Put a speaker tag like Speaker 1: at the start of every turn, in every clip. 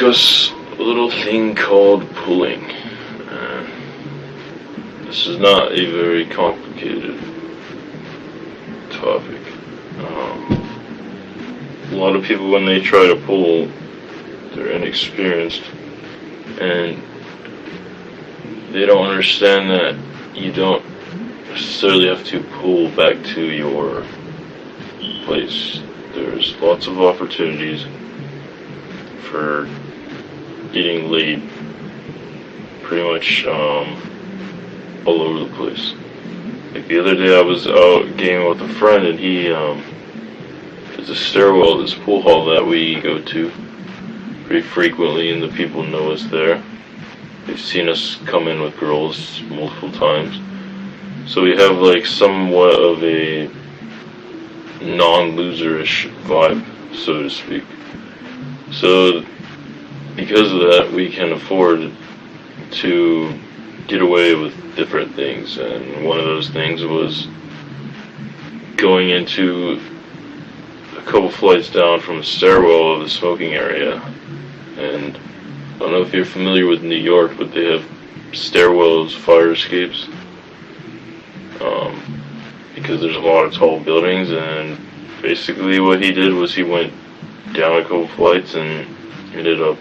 Speaker 1: discuss a little thing called pulling. This is not a very complicated topic. A lot of people, when they try to pull, they're inexperienced, and they don't understand that you don't necessarily have to pull back to your place. There's lots of opportunities for getting laid pretty much all over the place. Like the other day I was out gaming with a friend, and there's a stairwell, this pool hall that we go to pretty frequently, and the people know us there. They've seen us come in with girls multiple times. So we have like somewhat of a non-loserish vibe, so to speak. So because of that, we can afford to get away with different things, and one of those things was going into a couple flights down from the stairwell of the smoking area. And I don't know if you're familiar with New York, but they have stairwells, fire escapes, because there's a lot of tall buildings. And basically what he did was he went down a couple flights and ended up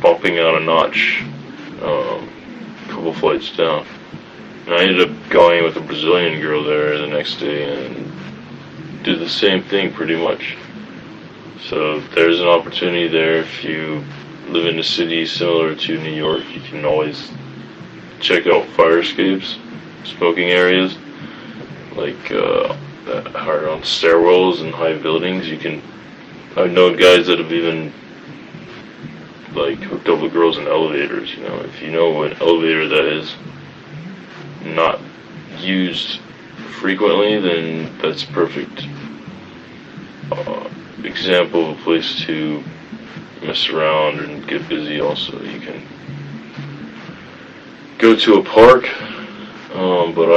Speaker 1: bumping out a notch a couple flights down. And I ended up going with a Brazilian girl there the next day and did the same thing pretty much. So there's an opportunity there. If you live in a city similar to New York, you can always check out fire escapes, smoking areas, like that are on stairwells and high buildings. I've known guys that have even like hooked up with girls in elevators. You know, if you know an elevator that is not used frequently, then that's perfect example of a place to mess around and get busy. Also, you can go to a park, but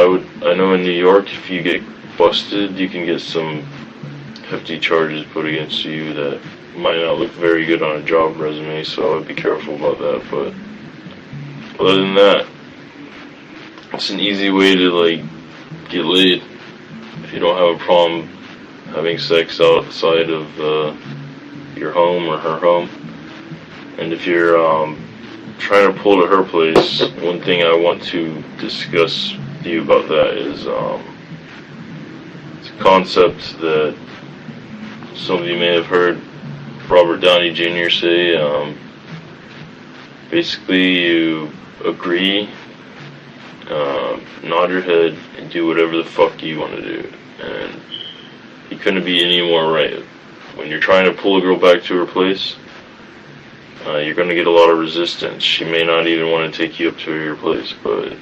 Speaker 1: I know in New York, if you get busted, you can get some hefty charges put against you that might not look very good on a job resume, so I would be careful about that. But other than that, it's an easy way to like get laid if you don't have a problem having sex outside of your home or her home. And if you're trying to pull to her place, one thing I want to discuss with you about that is it's a concept that some of you may have heard Robert Downey Jr. say. Basically, you agree, nod your head, and do whatever the fuck you want to do. And he couldn't be any more right. When you're trying to pull a girl back to her place, you're going to get a lot of resistance. She may not even want to take you up to your place, but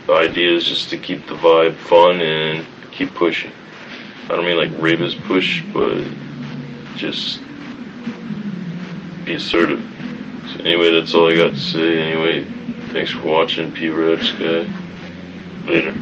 Speaker 1: the idea is just to keep the vibe fun and keep pushing. I don't mean like rapist push, but just be assertive. So anyway, that's all I got to say. Anyway, thanks for watching. Redsky. Later.